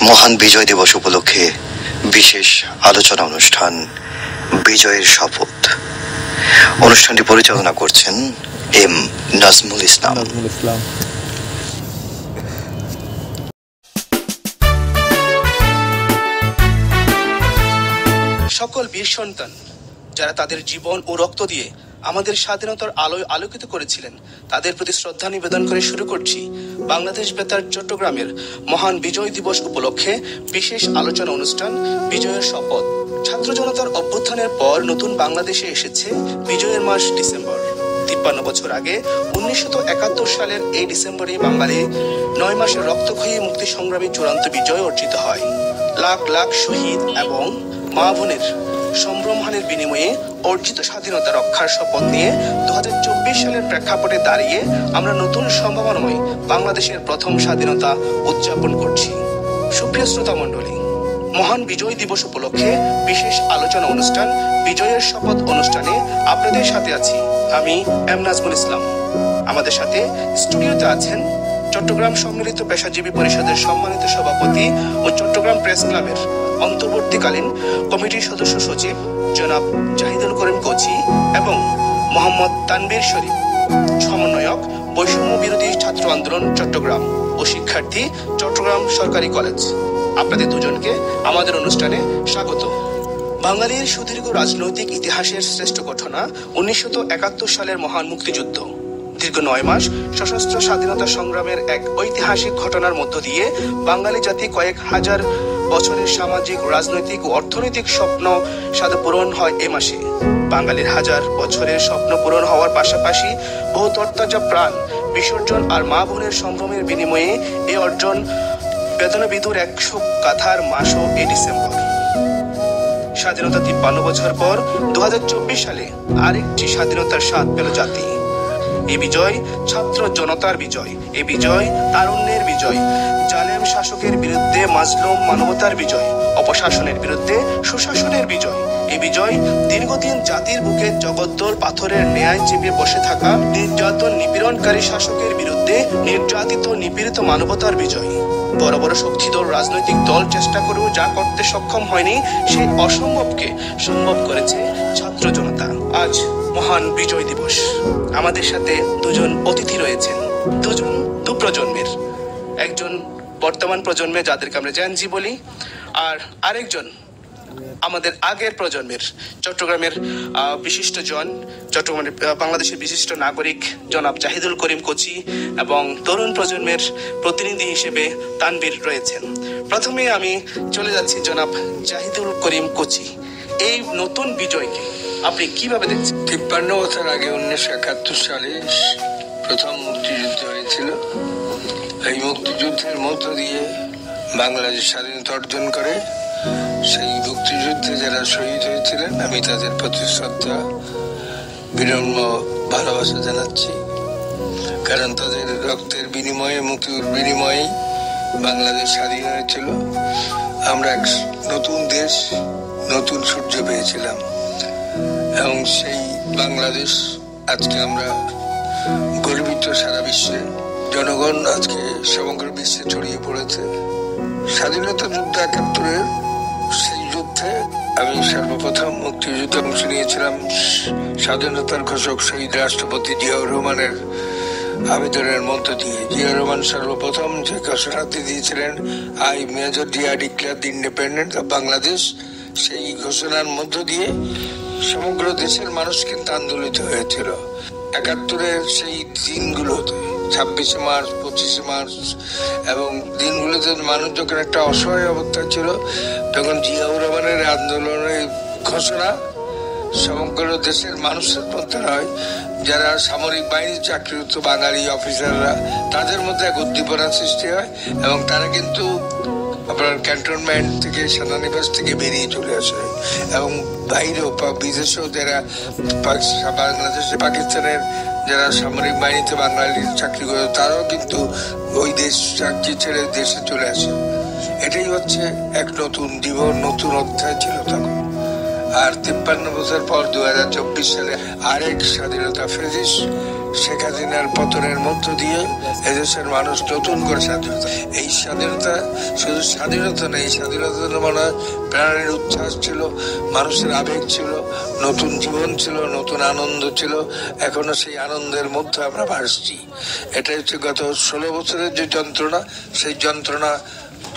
মহান বিজয় দিবস উপলক্ষে বিশেষ আলোচনা অনুষ্ঠান বিজয়ের শপথ। অনুষ্ঠানটি পরিচালনা করছেন এম নাজমুল ইসলাম। সকল বীর সন্তান যারা তাদের জীবন ও রক্ত দিয়ে আমাদের স্বাধীনতার আলোয় আলোকিত করেছিলেন, তাদের প্রতি শ্রদ্ধা নিবেদন করে শুরু করছি বাংলাদেশ বেতার চট্টগ্রামের মহান বিজয় দিবস উপলক্ষে বিশেষ আলোচনা অনুষ্ঠান বিজয়ের শপথ। ছাত্র জনতার অভ্যুত্থানের পর নতুন বাংলাদেশে এসেছে বিজয়ের মাস ডিসেম্বর। ৫৩ বছর আগে ১৯৭১ সালের এই ডিসেম্বরে বাঙালি ৯ মাসের রক্তক্ষয়ী মুক্তি সংগ্রামী চূড়ান্ত বিজয় অর্জিত হয়। লাখ লাখ শহীদ এবং মা বোনের সম্ভ্রমহানের বিনিময়ে অর্জিত স্বাধীনতা রক্ষার শপথ নিয়ে ২০২৪ সালের প্রেক্ষাপটে দাঁড়িয়ে আমরা নতুন সম্ভাবনাময় বাংলাদেশের প্রথম স্বাধীনতা উদযাপন করছি। সুপ্রিয় শ্রোতা মণ্ডলী, মহান বিজয় দিবস উপলক্ষে বিশেষ আলোচনা অনুষ্ঠান বিজয়ের শপথ অনুষ্ঠানে আপনাদের সাথে আছি আমি এম নাজমুল ইসলাম। আমাদের সাথে স্টুডিওতে আছেন চট্টগ্রাম সম্মিলিত পেশাজীবী পরিষদের সম্মানিত সভাপতি ও চট্টগ্রাম প্রেস ক্লাবের অন্তর্বর্তীকালীন কমিটির সদস্য সচিব জনাব জাহিদুল করিম কোচি এবং মোহাম্মদ তানবীর শরীফ, সমন্বয়ক বৈষম্য বিরোধী ছাত্র আন্দোলন চট্টগ্রাম ও শিক্ষার্থী চট্টগ্রাম সরকারি কলেজ। আপনাদের দুজনকে আমাদের অনুষ্ঠানে স্বাগত। বাঙালির সুদীর্ঘ রাজনৈতিক ইতিহাসের শ্রেষ্ঠ ঘটনা ১৯৭১ সালের মহান মুক্তিযুদ্ধ। দীর্ঘ ৯ মাস সশস্ত্র স্বাধীনতা সংগ্রামের এক ঐতিহাসিক ঘটনার মধ্য দিয়ে বাঙালি জাতি কয়েক হাজার বছরের সামাজিক, রাজনৈতিক ও অর্থনৈতিক স্বপ্ন সাধে পূরণ হয় এ মাসে। বাঙালির হাজার বছরের স্বপ্ন পূরণ হওয়ার পাশাপাশি বহু তরতাজা প্রাণ বিসর্জন আর মা বোনের সম্ভ্রমের বিনিময়ে এ অর্জন বেদনাবিধুর ১০০ গাথার মাসও এই ডিসেম্বর। স্বাধীনতা ৫৩ বছর পর ২০২৪ সালে আরেকটি স্বাধীনতার স্বাদ পেল জাতি। এই বিজয় ছাত্র জনতার বিজয়, এ বিজয় তারুণ্যের বিজয়, জালেম শাসকের বিরুদ্ধে মাজলুম মানবতার বিজয়, অপশাসনের বিরুদ্ধে সুশাসনের বিজয়। এই বিজয় দীর্ঘদিন জাতির বুকে জগদ্দল পাথরের ন্যায় চেপে বসে থাকা নির্যাতন নিপীড়নকারী শাসকের বিরুদ্ধে নির্যাতিত নিপীড়িত মানবতার বিজয়। বড় বড় শক্তিধর রাজনৈতিক দল চেষ্টা করেও যা করতে সক্ষম হয়নি, সেই অসম্ভবকে সম্ভব করেছে ছাত্র জনতা। আজ মহান বিজয় দিবস। আমাদের সাথে দুজন অতিথি রয়েছেন, দুজন দু প্রজন্মের। একজন বর্তমান প্রজন্মে, যাদেরকে আমরা জেনজি বলি, আর আরেকজন আমাদের আগের প্রজন্মের চট্টগ্রামের বিশিষ্ট জন, চট্টগ্রামের বাংলাদেশের বিশিষ্ট নাগরিক জনাব জাহিদুল করিম কোচি এবং তরুণ প্রজন্মের প্রতিনিধি হিসেবে তানবীর রয়েছেন। প্রথমে আমি চলে যাচ্ছি জনাব জাহিদুল করিম কোচি। এই নতুন বিজয়কে আপনি কিভাবে দেখছেন? ৫৩ বছর আগে ১৯৭১ সালে প্রথম মুক্তিযুদ্ধ হয়েছিল। এই মুক্তিযুদ্ধের মধ্য দিয়ে বাংলাদেশ স্বাধীনতা অর্জন করে। সেই মুক্তিযুদ্ধে যারা শহীদ হয়েছিলেন, আমি তাদের প্রতি শ্রদ্ধা বিনম্র ভালোবাসা জানাচ্ছি। কারণ তাদের রক্তের বিনিময়ে, মুক্তির বিনিময়েই বাংলাদেশ স্বাধীন হয়েছিল। আমরা এক নতুন দেশ, নতুন সূর্য পেয়েছিলাম এবং সেই বাংলাদেশ আজকে আমরা গর্বিত। সারা বিশ্বে জনগণ আজকে সমগ্র বিশ্বে ছড়িয়ে পড়েছে। স্বাধীনতা যুদ্ধ ৭১-এর সেই যুদ্ধে আমি সর্বপ্রথম মুক্তিযুদ্ধে অংশ নিয়েছিলাম স্বাধীনতার ঘোষক শহীদ রাষ্ট্রপতি জিয়াউর রহমানের আবেদনের মধ্য দিয়ে। জিয়াউর রহমান সর্বপ্রথম যে ঘোষণাটি দিয়েছিলেন, I major Zia declare the independence of Bangladesh, সেই ঘোষণার মধ্য দিয়ে সমগ্র দেশের মানুষ কিন্তু আন্দোলিত হয়েছিল। ৭১-এর সেই দিনগুলোতে, ২৬শে মার্চ, ২৫শে মার্চ এবং দিনগুলোতে মানুষ যখন একটা অসহায় অবস্থা ছিল, তখন জিয়াউর রহমানের আন্দোলনের ঘোষণা সমগ্র দেশের মানুষের মধ্যে নয়, যারা সামরিক বাহিনীর চাকরিরত বাঙালি অফিসাররা, তাদের মধ্যে এক উদ্দীপনা সৃষ্টি হয় এবং তারা কিন্তু আপনার ক্যান্টনমেন্ট থেকে, সেনানিবাস থেকে বেরিয়ে চলে আসে এবং বাইরেও বিদেশেও যারা বাংলাদেশে, পাকিস্তানের যারা সামরিক বাহিনীতে বাঙালির চাকরি করে, তারাও কিন্তু ওই দেশ চাকরি ছেড়ে দেশে চলে আসে। এটাই হচ্ছে এক নতুন জীবন, নতুন অধ্যায় ছিল তখন। আর ৫৩ বছর পর ২০২৪ সালে আরেক স্বাধীনতা ফেজিস শেখ হাসিনার পতনের মধ্য দিয়ে এদেশের মানুষ নতুন করে স্বাধীনতা, এই স্বাধীনতা শুধু স্বাধীনতা নেই, স্বাধীনতা মানে প্রাণের উচ্ছ্বাস ছিল, মানুষের আবেগ ছিল, নতুন জীবন ছিল, নতুন আনন্দ ছিল। এখনো সেই আনন্দের মধ্যে আমরা ভাসছি। এটা হচ্ছে গত 16 বছরের যে যন্ত্রণা, সেই যন্ত্রণা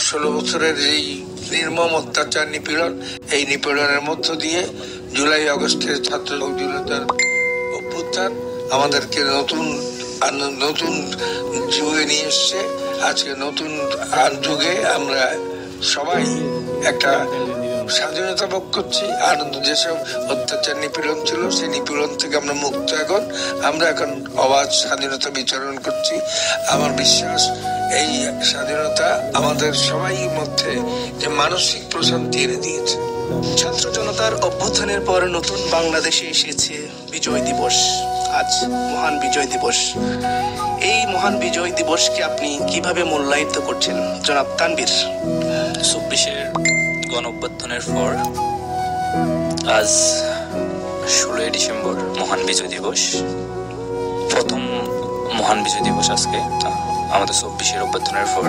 16 বছরের এই নির্মম অত্যাচার, নিপীড়ন, এই নিপীড়নের মধ্য দিয়ে জুলাই আগস্টের ছাত্র জনতার অভ্যুত্থান আমাদেরকে নতুন যুগে নিয়ে এসছে। আজকে নতুন যুগে আমরা সবাই একটা স্বাধীনতা ভোগ করছি। আনন্দ, যেসব অত্যাচার নিপীড়ন ছিল সেই নিপীড়ন থেকে আমরা মুক্ত। আমরা এখন অবাধ স্বাধীনতা বিচরণ করছি। আমার বিশ্বাস এই স্বাধীনতা আমাদের সবাই মধ্যে যে মানসিক প্রশান্তি এনে দিয়েছে। ছাত্র জনতার অভ্যুত্থানের পর নতুন বাংলাদেশে এসেছে বিজয় দিবস। আজ মহান বিজয় দিবস। এই মহান বিজয় দিবসকে আপনি কিভাবে মূল্যায়িত করছেন জনাব তানভীর? 24-এর গণঅভ্যুত্থানের পর আজ 16 ডিসেম্বর মহান বিজয় দিবস। প্রথম মহান বিজয় দিবস আজকে আমাদের 24-এর অভ্যুত্থানের পর।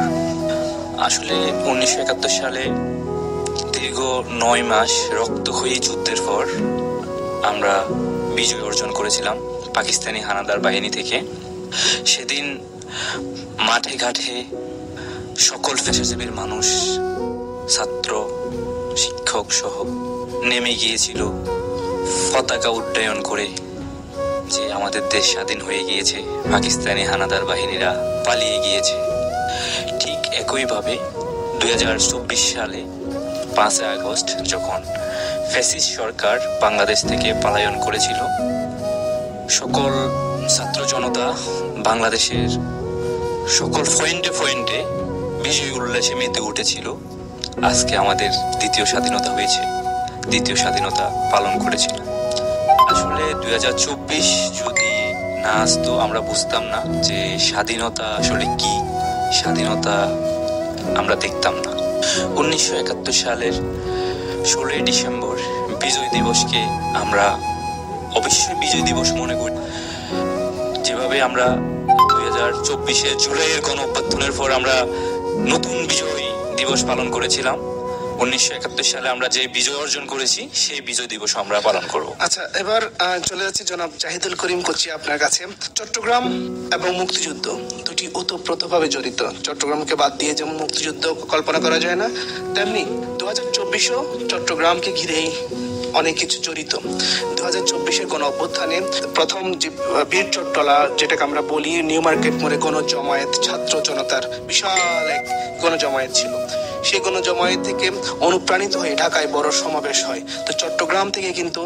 আসলে 1971 সালে দীর্ঘ 9 মাস রক্তক্ষয়ী যুদ্ধের পর আমরা বিজয় অর্জন করেছিলাম পাকিস্তানি হানাদার বাহিনী থেকে। সেদিন মাঠে ঘাটে সকল পেশাজীবীর মানুষ, ছাত্র, শিক্ষক সহ নেমে গিয়েছিল পতাকা উড্ডয়ন করে যে আমাদের দেশ স্বাধীন হয়ে গিয়েছে, পাকিস্তানি হানাদার বাহিনীরা পালিয়ে গিয়েছে। ঠিক একইভাবে 2024 সালে 5 আগস্ট যখন ফ্যাসিস্ট সরকার বাংলাদেশ থেকে পলায়ন করেছিল, সকল ছাত্র জনতা বাংলাদেশের সকল পয়েন্টে পয়েন্টে বিজয় উল্লাসে মেতে উঠেছিল। আজকে আমাদের দ্বিতীয় স্বাধীনতা হয়েছে, দ্বিতীয় স্বাধীনতা পালন করেছিল। আসলে 2024 যদি না আসতো আমরা বুঝতাম না যে স্বাধীনতা আসলে কি, স্বাধীনতা আমরা দেখতাম না। 1971 সালের 16 ডিসেম্বর বিজয় দিবসকে আমরা অবশ্যই বিজয় দিবস মনে করি। যেভাবে আমরা 2024-এর জুলাইয়ের গণঅভ্যুত্থানের পর আমরা নতুন বিজয় দিবস পালন করেছিলাম, 1971 সালে আমরা যে বিজয় অর্জন করেছি সেই বিজয় দিবস আমরা পালন করব। আচ্ছা, এবার চলে যাচ্ছি জনাব জাহিদুল করিম কোচি আপনার কাছে। চট্টগ্রাম এবং মুক্তিযুদ্ধ দুটি ওতপ্রোতভাবে জড়িত। চট্টগ্রামকে বাদ দিয়ে যেমন মুক্তিযুদ্ধ কল্পনা করা যায় না, তেমনি 2024ও চট্টগ্রামকে ঘিরেই অনেক কিছু জড়িত। 2024-এর গণ অভ্যুত্থানে প্রথম যে বীর চট্টলা, যেটাকে আমরা বলি নিউ মার্কেট মোড়ে গণজমায়েত, ছাত্র জনতার বিশাল এক গণজমায়েত ছিল। সেই গণজমায়েত থেকে অনুপ্রাণিত হয়ে ঢাকায় বড় সমাবেশ হয়। তো চট্টগ্রাম থেকে কিন্তু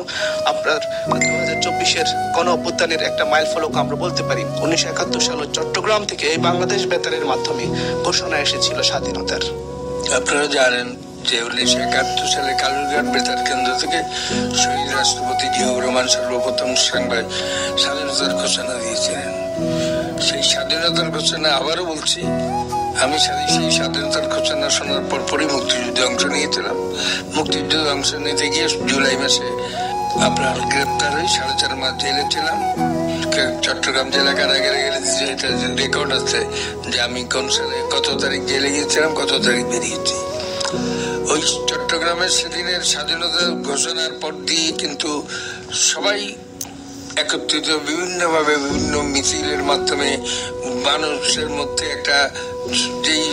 আপনার 2024-এর গণ অভ্যুত্থানের একটা মাইল ফলক আমরা বলতে পারি। 1971 সালে চট্টগ্রাম থেকে এই বাংলাদেশ বেতারের মাধ্যমে ঘোষণা এসেছিল স্বাধীনতার। আপনারা জানেন যে 1971 সালে কালুরঘাট বেতার কেন্দ্র থেকে শহীদ রাষ্ট্রপতি জিয়াউর রহমান সর্বপ্রথম স্বাধীনতার ঘোষণা দিয়েছিলেন। সেই স্বাধীনতার ঘোষণা আবারও বলছি, আমি সেই স্বাধীনতার ঘোষণা শোনার পরপরই মুক্তিযুদ্ধে অংশ নিয়েছিলাম। মুক্তিযুদ্ধে অংশ নিতে গিয়ে জুলাই মাসে আপনার গ্রেপ্তার হয়ে 4.5 মাস জেলে ছিলাম। চট্টগ্রাম জেলা কারাগারে গেলে এটা রেকর্ড আছে যে আমি কোন সালে কত তারিখ জেলে গিয়েছিলাম, কত তারিখ বেরিয়েছি। ওই চট্টগ্রামের সেদিনের স্বাধীনতা ঘোষণার পর দিয়ে কিন্তু সবাই একত্রিত বিভিন্নভাবে বিভিন্ন মিছিলের মাধ্যমে মানুষের মধ্যে একটা যেই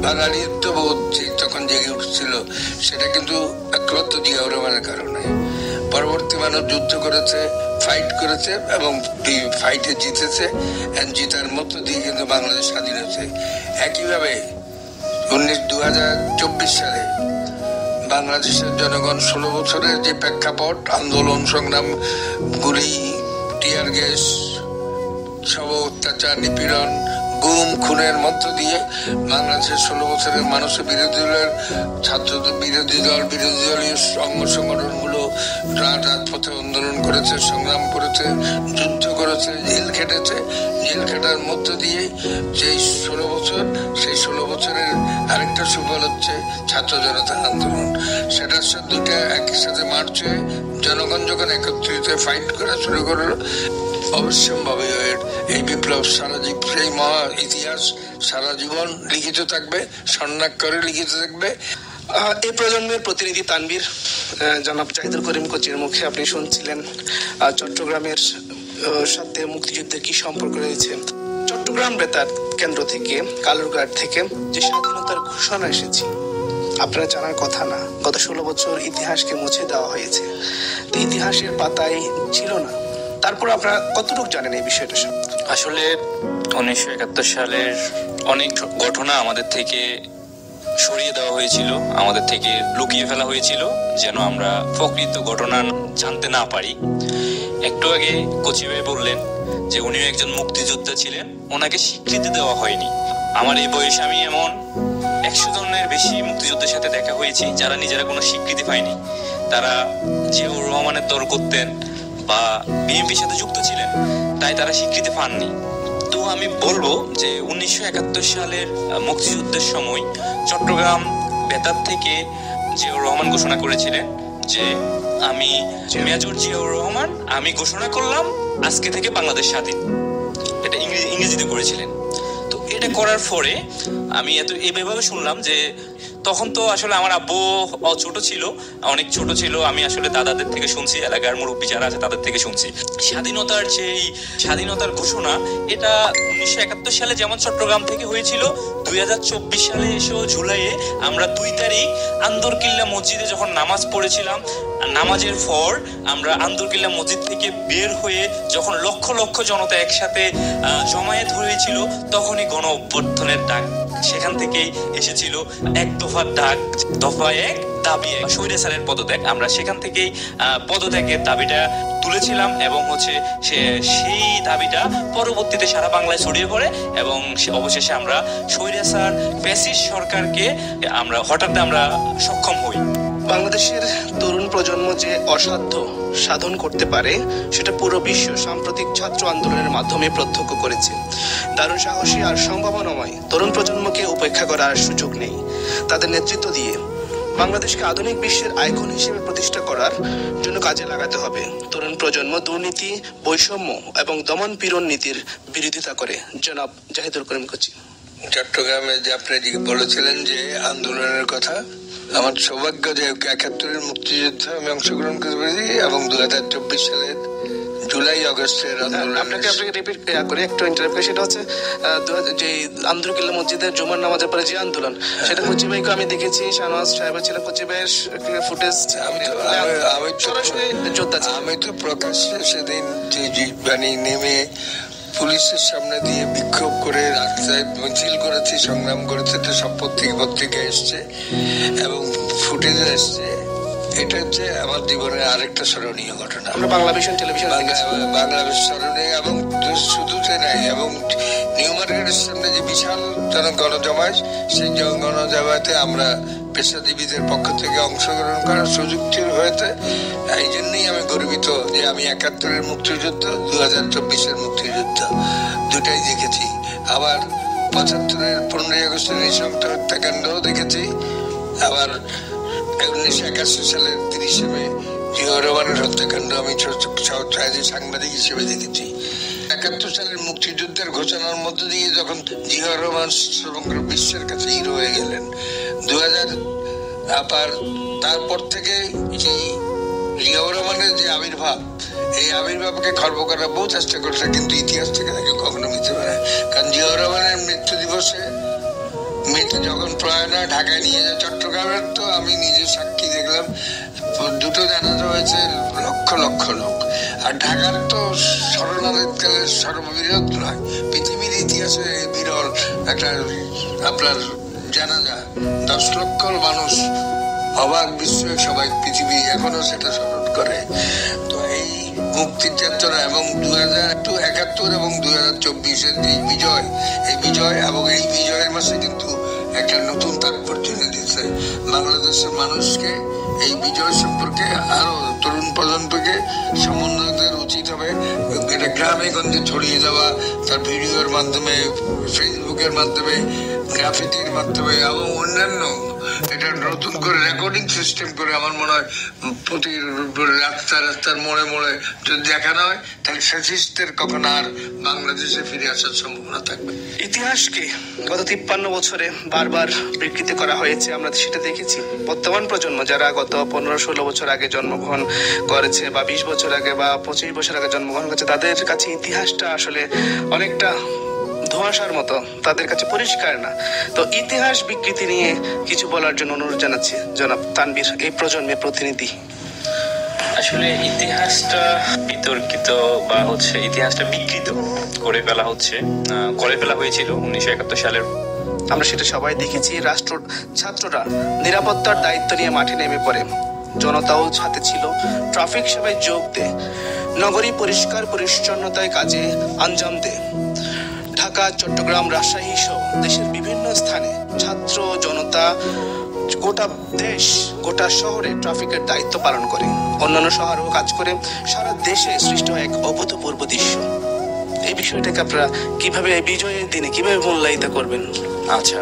বাঙালিত্ববোধ তখন জেগে উঠছিল, সেটা কিন্তু একমাত্র জিয়াউর রহমানের কারণে। পরবর্তী মানুষ যুদ্ধ করেছে, ফাইট করেছে এবং ফাইটে জিতেছে, জিতার মধ্য দিয়ে কিন্তু বাংলাদেশ স্বাধীন হয়েছে। একইভাবে 2024 সালে বাংলাদেশের জনগণ 16 বছরের যে প্রেক্ষাপট, আন্দোলন সংগ্রাম, গুলি, টিয়ার গ্যাস, সব অত্যাচার, নিপীড়ন, গুম খুনের মধ্য দিয়ে বাংলাদেশের 16 বছরের মানুষের বিরোধী দলের ছাত্রদের বিরোধী দলীয় সংগঠনগুলো রাজপথে আন্দোলন করেছে, সংগ্রাম করেছে, যুদ্ধ করেছে, জেল খেটেছে। জেল খেটার মধ্য দিয়ে যে 16 বছর, সেই 16 বছরের আরেকটা সুফল হচ্ছে ছাত্র জনতার আন্দোলন। সেটার সাথে দুইটা একই সাথে মার্চ হয়ে জনগণ যখন একত্রিত ফাইট করা শুরু করলো, অবশ্যম্ভাবী এই বিপ্লব এই মহা ইতিহাস সারা জীবন লিখিত থাকবে, স্বর্ণাক্ষরে লিখিত থাকবে। এই প্রজন্মের প্রতিনিধি তানভীর, জনাব জাহিদুল করিম কোচির মুখে আপনি শুনছিলেন চট্টগ্রামের সাথে মুক্তিযুদ্ধের কি সম্পর্ক রয়েছে। চট্টগ্রাম বেতার কেন্দ্র থেকে, কালুরঘাট থেকে যে স্বাধীনতার ঘোষণা এসেছে, আপনারা জানার কথা না, গত 16 বছর ইতিহাসকে মুছে দেওয়া হয়েছে। তো ইতিহাসের পাতায় ছিল না, তারপর আপনারা কতটুকু জানেন এই বিষয়টা? আসলে 1971 সালের অনেক ঘটনা আমাদের থেকে সরিয়ে দেওয়া হয়েছিল, আমাদের থেকে লুকিয়ে ফেলা হয়েছিল, যেন আমরা প্রকৃত ঘটনা জানতে না পারি। একটু আগে কোচি ভাই বললেন যে উনিও একজন মুক্তিযোদ্ধা ছিলেন, ওনাকে স্বীকৃতি দেওয়া হয়নি। আমার এই বয়সে আমি এমন 100 জনের বেশি মুক্তিযুদ্ধের সাথে দেখা হয়েছি যারা নিজেরা কোনো স্বীকৃতি পায়নি। তারা জিয়াউর রহমানের দল করতেন বা বিএনপির সাথে যুক্ত ছিলেন, তাই তারা স্বীকৃতি পাননি। তো আমি বলবো যে 1971 সালের মুক্তিযুদ্ধের সময় চট্টগ্রাম বেতার থেকে জিয়াউর রহমান ঘোষণা করেছিলেন যে আমি মেজর জিয়াউর রহমান, আমি ঘোষণা করলাম আজকে থেকে বাংলাদেশ স্বাধীন। এটা ইংরেজিতে করেছিলেন। তো এটা করার পরে আমি এভাবে শুনলাম যে তখন তো আসলে আমার আব্বু ছোট ছিল, অনেক ছোট ছিল। আমি আসলে দাদাদের থেকে শুনছি, এলাকার মুরব্বী যারা আছে তাদের থেকে শুনছি স্বাধীনতার ঘোষণা। এটা 1971 সালে যেমন চট্টগ্রাম থেকে হয়েছিল, 2024 সালে এসেও জুলাইয়ে আমরা 2 তারিখ আন্দরকিল্লা মসজিদে যখন নামাজ পড়েছিলাম, নামাজের পর আমরা আন্দরকিল্লা মসজিদ থেকে বের হয়ে যখন লক্ষ লক্ষ জনতা একসাথে জমায়েত হয়েছিল, তখনই গণ অভ্যুত্থানের ডাক সেখান থেকেই এসেছিল। এক দফার ডাক, দফা 1 দাবি 1, স্বৈরাচারের পদত্যাগ। আমরা সেখান থেকেই পদত্যাগের দাবিটা তুলেছিলাম এবং সেই দাবিটা পরবর্তীতে সারা বাংলায় ছড়িয়ে পড়ে এবং অবশেষে আমরা স্বৈরাচার ফ্যাসিস্ট সরকারকে হঠাৎ আমরা সক্ষম হই। বাংলাদেশের তরুণ প্রজন্ম যে অসাধ্য সাধন করতে পারে, সেটা পুরো বিশ্ব সাম্প্রতিক ছাত্র আন্দোলনের মাধ্যমে প্রত্যক্ষ করেছে। দারুণ সাহসী আর সম্ভাবনাময় তরুণ প্রজন্মকে উপেক্ষা করার সুযোগ নেই। তাদের নেতৃত্ব দিয়ে বাংলাদেশকে আধুনিক বিশ্বের আইকন হিসেবে প্রতিষ্ঠা করার জন্য কাজে লাগাতে হবে। তরুণ প্রজন্ম দুর্নীতি, বৈষম্য এবং দমন পীড়ন নীতির বিরোধিতা করে। জনাব জাহিদুল করিম কোচি। চট্টগ্রামে যে আপনি বলেছিলেন যে আন্দোলনের কথা, আমার সৌভাগ্য যে 71-এর মুক্তিযুদ্ধে আমি অংশগ্রহণ করতে পেরেছি এবং 2024 সালের জুলাই আগস্টের আন্দোলন। আপনাকে রিপিট করে একটু ইন্টারাপ্ট করি। সেটা হচ্ছে যে আন্দরকিল্লা মসজিদের জুমার নামাজের পরে যে আন্দোলন, সেটা কোচি ভাইকে আমি দেখেছি, শাহনওয়াজ সাহেব ছিলেন, কোচি ভাইয়ের ফুটেজ আমি তো প্রকাশ্যে সেদিন নেমে পুলিশের সামনে দিয়ে বিক্ষোভ করে রাস্তায় মিছিল করেছি, সংগ্রাম করেছে, সব পত্রিকা এসছে এবং ফুটেজ এসছে। এটা হচ্ছে আমার জীবনের আরেকটা স্মরণীয় ঘটনা। আমরা বাংলাদেশ টেলিভিশন বাংলাদেশ স্মরণীয় এবং শুধু নাই, এবং নিউ মার্কেটের সামনে যে বিশাল গণজমায়েত, সেই গণজমায়েতে আমরা পেশাজীবীদের পক্ষ থেকে অংশগ্রহণ করার সুযোগ হয়েছে। এই জন্যই আমি গর্বিত যে আমি 71-এর মুক্তিযুদ্ধ, 2024-এর মুক্তিযুদ্ধ দুটাই দেখেছি। আবার 75-এর 15ই আগস্টের নৃশংস হত্যাকাণ্ডও দেখেছি। আবার 1981 সালের 30 মে জিয়াউর রহমানের হত্যাকাণ্ড আমি সাংবাদিক হিসেবে দেখেছি। 71 সালের মুক্তিযুদ্ধের ঘোষণার মধ্য দিয়ে যখন জিয়াউর রহমান সমগ্র বিশ্বের কাছে হিরো হয়ে গেলেন, 2000 আবার তারপর থেকে এই জিয়াউর রহমানের যে আবির্ভাব, এই আবির্ভাবকে খর্ব করার বহু চেষ্টা করছে, কিন্তু ইতিহাস থেকে তাকে কখনো মিথ্যে পারে। কারণ জিয়াউর রহমানের মৃত্যু দিবসে যখন প্রয়াণ ঢাকায় নিয়ে যায়, চট্টগ্রামের তো আমি নিজে সাক্ষী দেখলাম, 2টো জানাজা হয়েছে, লক্ষ লক্ষ লোক। আর ঢাকার তো স্মরণাতীতকালের সর্ববৃহৎ নয়, পৃথিবীর ইতিহাসে বিরল একটা আপনার জানাজা, 10 লক্ষ মানুষ অবাক বিস্ময়ে সবাই পৃথিবী এখনো সেটা স্মরণ করে। তো এই মুক্তির যাত্রা এবং 2071 এবং 2024-এর যে বিজয়, এই বিজয় এবং এই বিজয়ের মাসে কিন্তু একটা নতুন তাৎপর্য এনে দিয়েছে। বাংলাদেশ বাংলাদেশের মানুষকে এই বিজয় সম্পর্কে আরো তরুণ প্রজন্মকে সমন্বয়দের উচিত হবে এটা গ্রামে গঞ্জে ছড়িয়ে যাওয়া, তার ভিডিওর মাধ্যমে, ফেসবুকের মাধ্যমে, গ্রাফিতির মাধ্যমে এবং অন্যান্য এটা নতুন করে রেকর্ডিং সিস্টেম করে আমার মনে হয় প্রতি রাস্তার মোড়ে মোড়ে যদি দেখানো হয় তাহলে ফ্যাসিস্টদের কখন আর বাংলাদেশে ফিরে আসার সম্ভাবনা থাকবে। ইতিহাসকে গত 53 বছরে বারবার বিকৃতি করা হয়েছে, আমরা সেটা দেখেছি। বর্তমান প্রজন্ম যারা গত 15-16 বছর আগে জন্মগ্রহণ করেছে বা 20 বছর আগে বা 25 বছর আগে জন্মগ্রহণ করেছে, তাদের কাছে ইতিহাসটা আসলে অনেকটা ধোঁয়াশার মতো, তাদের কাছে পরিষ্কার না। তো ইতিহাস বিকৃতি নিয়ে কিছু বলার জন্য অনুরোধ জানাচ্ছি জনাব তানভীর, এই প্রজন্মের প্রতিনিধি। আসলে ইতিহাসটা বিতর্কিত বা ইতিহাসটা বিকৃত করে ফেলা হয়েছিল 1971 সালের। আমরা সেটা সবাই দেখেছি। ছাত্ররা নিরাপত্তার দায়িত্ব নিয়ে মাঠে নেমে পড়ে, জনতাও সাথে ছিল, ট্রাফিক সেবায় যোগ দেয়, নগরী পরিষ্কার পরিচ্ছন্নতায় কাজে আঞ্জাম দেয়। ঢাকা, চট্টগ্রাম, রাজশাহী সহ দেশের বিভিন্ন স্থানে ছাত্র জনতা গোটা দেশ, গোটা শহরে ট্রাফিকের দায়িত্ব পালন করে, অন্যান্য শহরেও কাজ করে। সারা দেশে সৃষ্টি হয় এক অভূতপূর্ব দৃশ্য। এই বিষয়টাকে আপনারা কিভাবে বিজয়ের দিনে কিভাবে মূল্যায়িত করবেন? আচ্ছা,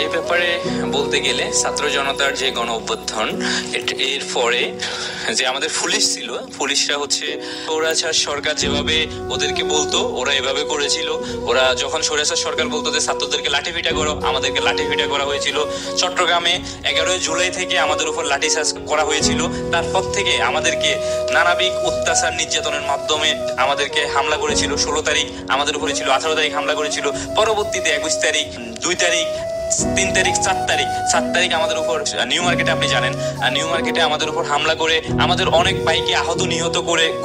এই ব্যাপারে বলতে গেলে ছাত্র জনতার যে গণ অভ্যুত্থান, এর পরে যে আমাদের পুলিশ ছিল, পুলিশরা স্বৈরাচার সরকার যেভাবে ওদেরকে বলতো ওরা এভাবে করেছিল। ওরা যখন স্বৈরাচার সরকার বলতো যে ছাত্রদেরকে লাঠিপিটা করো, আমাদেরকে লাঠিপিটা করা হয়েছিল। চট্টগ্রামে 11 জুলাই থেকে আমাদের উপর লাঠিচার্জ করা হয়েছিল। তারপর থেকে আমাদেরকে নানাবিধ অত্যাচার নির্যাতনের মাধ্যমে আমাদেরকে হামলা করেছিল। 16 তারিখ আমাদের উপরে ছিল, 18 তারিখ হামলা করেছিল। পরবর্তীতে 21 তারিখ, 2 তারিখ, 3 তারিখ, 4 তারিখ আমাদের উপর নিউ মার্কেটে, আপনি জানেন, নিউ মার্কেটে আমাদের উপর হামলা করে আমাদের অনেক ভাইকে আহত নিহত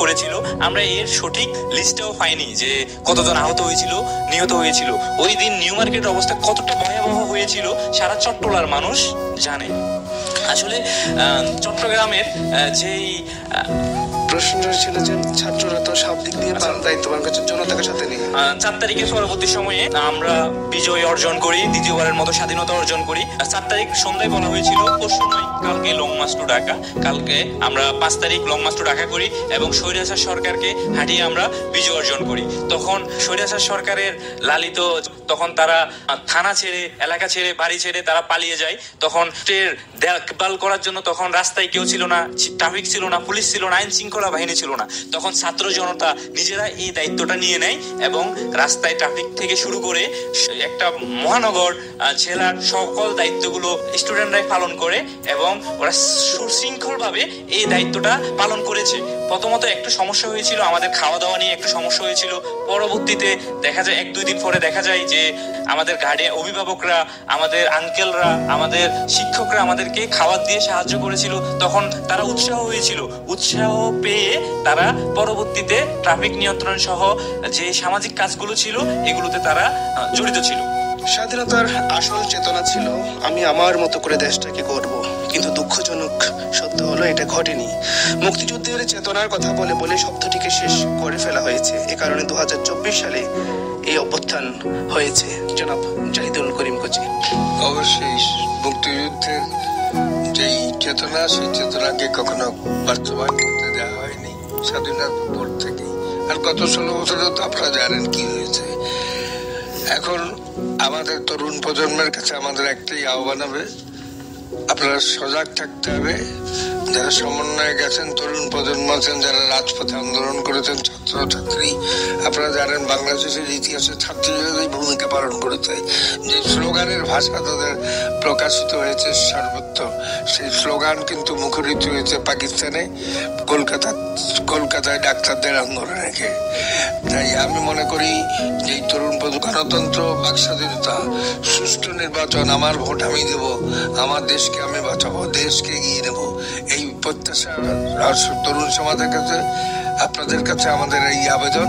করেছিল। আমরা এর সঠিক লিস্টটাও পাইনি যে কতজন আহত হয়েছিল, নিহত হয়েছিল। ওই দিন নিউ মার্কেটের অবস্থা কতটা ভয়াবহ হয়েছিল সারা চট্টলার মানুষ জানে। আসলে চট্টগ্রামের যেই প্রশ্ন ছিল যে ছাত্ররা তো সব দিক দিয়ে দায়িত্ব পালন করছে জনতাকে সাথে নিয়ে। 4 তারিখের পরবর্তী সময়ে আমরা বিজয় অর্জন করি, দ্বিতীয়বারের মতো স্বাধীনতা অর্জন করি। 4 তারিখ সন্ধ্যায় বলা হয়েছিল পরশু নয়, কালকে লং মার্চ টু ঢাকা। কালকে আমরা 5 তারিখ লং মার্চ টু ঢাকা করি এবং স্বৈরাচার সরকারকে হাঁটিয়ে আমরা বিজয় অর্জন করি। তখন স্বৈরাচার সরকারের লালিত, তখন তারা থানা ছেড়ে, এলাকা ছেড়ে, বাড়ি ছেড়ে তারা পালিয়ে যায়। তখন দেখভাল করার জন্য তখন রাস্তায় কেউ ছিল না, ট্রাফিক ছিল না, পুলিশ ছিল না, আইন শৃঙ্খলা বাহিনী ছিল না। তখন ছাত্র জনতা নিজেরা এই দায়িত্বটা নিয়ে নেয় এবং রাস্তায় ট্রাফিক থেকে শুরু করে একটা মহানগর জেলার সকল দায়িত্বগুলো স্টুডেন্টরাই পালন করে এবং ওরা সুশৃঙ্খল ভাবে এই দায়িত্বটা পালন করেছে। প্রথমত একটু সমস্যা হয়েছিল, আমাদের খাওয়া দাওয়া নিয়ে একটু সমস্যা হয়েছিল। পরবর্তীতে দেখা যায় 1-2 দিন পরে দেখা যায় যে আমাদের গার্ডিয়ান, অভিভাবকরা, আমাদের আঙ্কেলরা, আমাদের শিক্ষকরা আমাদেরকে খাবার দিয়ে সাহায্য করেছিল। তখন তারা উৎসাহ হয়েছিল, উৎসাহ পেয়ে তারা পরবর্তীতে ট্রাফিক নিয়ন্ত্রণ সহ যে সামাজিক কাজগুলো ছিল এগুলোতে তারা জড়িত ছিল। স্বাধীনতার আসল চেতনা ছিল আমি আমার মতো করে দেশটাকে গড়ব, কিন্তু দুঃখজনক সত্য হলো এটা ঘটেনি। মুক্তিযুদ্ধের চেতনার কথা বলে বলে শব্দটিকে শেষ করে ফেলা হয়েছে। এ কারণে 2024 সালে এই অভ্যুত্থান হয়েছে। জনাব জাহিদুল করিম কোচি। অবশ্যই মুক্তিযুদ্ধের যেই চেতনা, সেই চেতনাকে কখনো বাস্তবায়ন করতে দেওয়া হয়নি স্বাধীনতার পর থেকে। আর গত 16 বছরে তো আপনারা জানেন কি হয়েছে। এখন আমাদের তরুণ প্রজন্মের কাছে আমাদের একটাই আহ্বান হবে, আপনারা সজাগ থাকতে হবে। যারা সমন্বয়ে গেছেন, তরুণ প্রজন্ম আছেন, যারা রাজপথে আন্দোলন করেছেন, ছাত্রছাত্রী, আপনারা জানেন বাংলাদেশের ইতিহাসে ছাত্রীরাই ভূমিকা পালন করেছে। যে স্লোগানের ভাষা তাদের প্রকাশিত হয়েছে সর্বত্র, সেই স্লোগান কিন্তু মুখরিত হয়েছে পাকিস্তানে, কলকাতায় ডাক্তারদের আন্দোলনকে। তাই আমি মনে করি যে তরুণ গণতন্ত্র, বাকস্বাধীনতা, সুষ্ঠু নির্বাচন, আমার ভোট আমি দেব, আমার দেশকে আমি বাঁচাবো, দেশকে এগিয়ে নেব, এই প্রত্যাশা তরুণ সমাজের কাছে, আপনাদের কাছে আমাদের এই আবেদন।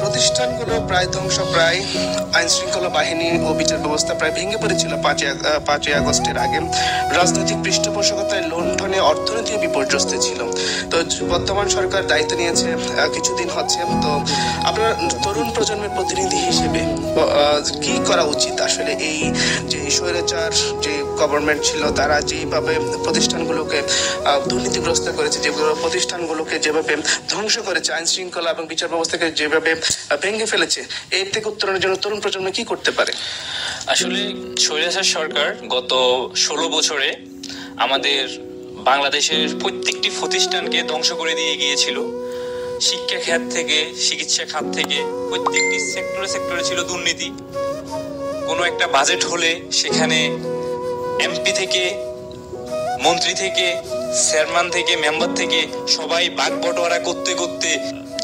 প্রতিষ্ঠানগুলো প্রায় ধ্বংসপ্রায়, আইন শৃঙ্খলা বাহিনী ও বিচার ব্যবস্থা প্রায় ভেঙে পড়েছিল 5ই আগস্টের আগে। রাজনৈতিক পৃষ্ঠপোষকতায় লুণ্ঠনে অর্থনীতিও বিপর্যস্ত ছিল। তো বর্তমান সরকার দায়িত্ব নিয়েছে কিছুদিন হচ্ছে। তো আপনার তরুণ প্রজন্মের প্রতিনিধি হিসেবে কি করা উচিত আসলে? এই যে স্বৈরাচার যে গভর্নমেন্ট ছিল, তারা যেভাবে প্রতিষ্ঠানগুলোকে দুর্নীতিগ্রস্ত করেছে, যেগুলো প্রতিষ্ঠানগুলোকে যেভাবে ধ্বংস করেছে, আইন শৃঙ্খলা এবং বিচার ব্যবস্থাকে যেভাবে ভেঙে ফেলেছে, এর থেকে উত্তরণের জন্য তরুণ প্রজন্ম কি করতে পারে? আসলে স্বৈরাচার সরকার গত 16 বছরে আমাদের বাংলাদেশের প্রত্যেকটি প্রতিষ্ঠানকে ধ্বংস করে দিয়ে গিয়েছিল। শিক্ষা খাত থেকে চিকিৎসা খাত থেকে প্রত্যেকটি সেক্টরে ছিল দুর্নীতি। কোনো একটা বাজেট হলে সেখানে এমপি থেকে, মন্ত্রী থেকে, চেয়ারম্যান থেকে, মেম্বার থেকে সবাই ভাগ বটোয়ারা করতে করতে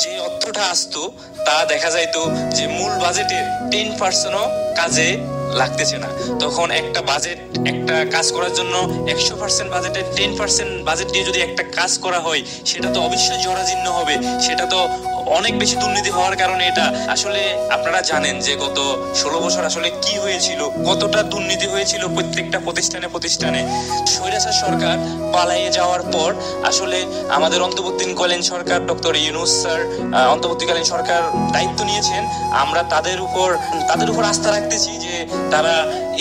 যে অর্থটা আসতো তা দেখা যাইতো যে মূল বাজেটের 10%ও কাজে লাগতেছে না। তখন একটা কাজ করার জন্য 100% বাজেটের 10% বাজেট দিয়ে যদি একটা কাজ করা হয়, সেটা তো অবশ্যই জরাজীর্ণ হবে। সেটা তো অনেক বেশি দুর্নীতি হওয়ার কারণে এটা আসলে আপনারা জানেন যে গত 16 বছর আসলে কি হয়েছিল, কতটা দুর্নীতি হয়েছিল প্রত্যেকটা প্রতিষ্ঠানে। স্বৈরাচার সরকার পালাইয়ে যাওয়ার পর আসলে আমাদের অন্তর্বর্তীকালীন সরকার, ডক্টর ইউনূস স্যার অন্তর্বর্তীকালীন সরকার দায়িত্ব নিয়েছেন। আমরা তাদের উপর আস্থা রাখতেছি যে তারা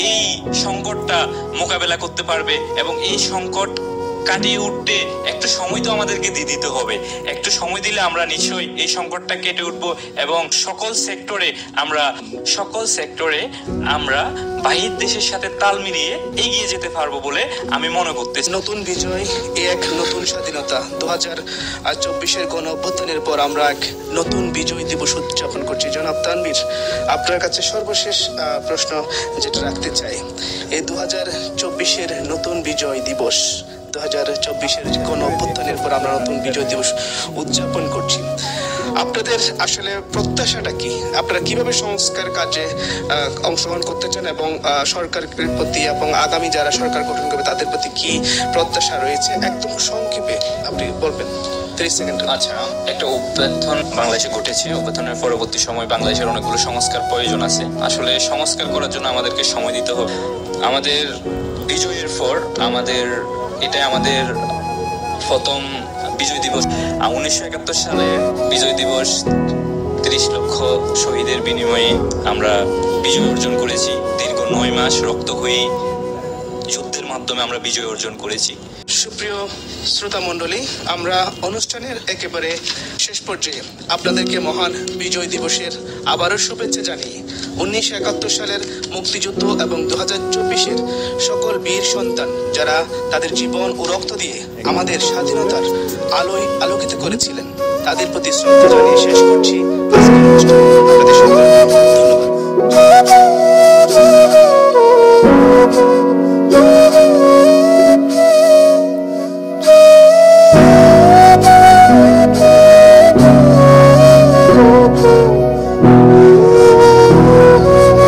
এই সংকটটা মোকাবেলা করতে পারবে এবং এই সংকট কাটিয়ে উঠতে একটু সময় তো আমাদেরকে দিতে হবে। একটু সময় দিলে আমরা নিশ্চয়ই এই সংকটটা কেটে উঠবো এবং সকল সেক্টরে আমরা বাহির দেশের সাথে তাল মিলিয়ে এগিয়ে যেতে পারবো বলে আমি মনে করতেছি। নতুন বিজয়, এক নতুন স্বাধীনতা। 2024-এর গণ অভ্যুত্থানের পর আমরা এক নতুন বিজয় দিবস উদযাপন করছি। জনাব তানভীর, আপনার কাছে সর্বশেষ প্রশ্ন যেটা রাখতে চাই, এই 2024-এর নতুন বিজয় দিবস, 2024-এর গণ অভ্যুত্থানের পর আমরা নতুন বিজয় দিবস উদযাপন করছি। আপনাদের আসলে প্রত্যাশাটা কি? আপনারা কিভাবে সংস্কার কাজে অংশগ্রহণ করতে চান এবং সরকারের প্রতি এবং আগামী যারা সরকার গঠন করবে তাদের প্রতি কি প্রত্যাশা রয়েছে? একদম সংক্ষেপে আপনি বলবেন, 30 সেকেন্ড। আচ্ছা, একটা অভ্যুত্থান বাংলাদেশে ঘটেছে। অভ্যুত্থানের পরবর্তী সময় বাংলাদেশের অনেকগুলো সংস্কার প্রয়োজন আছে। আসলে সংস্কার করার জন্য আমাদেরকে সময় দিতে হবে। আমাদের বিজয়ের পর এটাই আমাদের প্রথম বিজয় দিবস। 1971 সালে বিজয় দিবস 30 লক্ষ শহীদের বিনিময়ে আমরা বিজয় অর্জন করেছি। দীর্ঘ 9 মাস রক্তক্ষয়ী যুদ্ধের মাধ্যমে আমরা বিজয় অর্জন করেছি। সুপ্রিয় শ্রোতা মণ্ডলী, আমরা অনুষ্ঠানের একেবারে শেষ পর্যায়ে আপনাদেরকে মহান বিজয় দিবসের আবারও শুভেচ্ছা জানিয়ে 1971 সালের মুক্তিযুদ্ধ এবং 2024-এর সকল বীর সন্তান যারা তাদের জীবন ও রক্ত দিয়ে আমাদের স্বাধীনতার আলোয় আলোকিত করেছিলেন, তাদের প্রতি শ্রদ্ধা জানিয়ে শেষ করছি আজকের অনুষ্ঠান।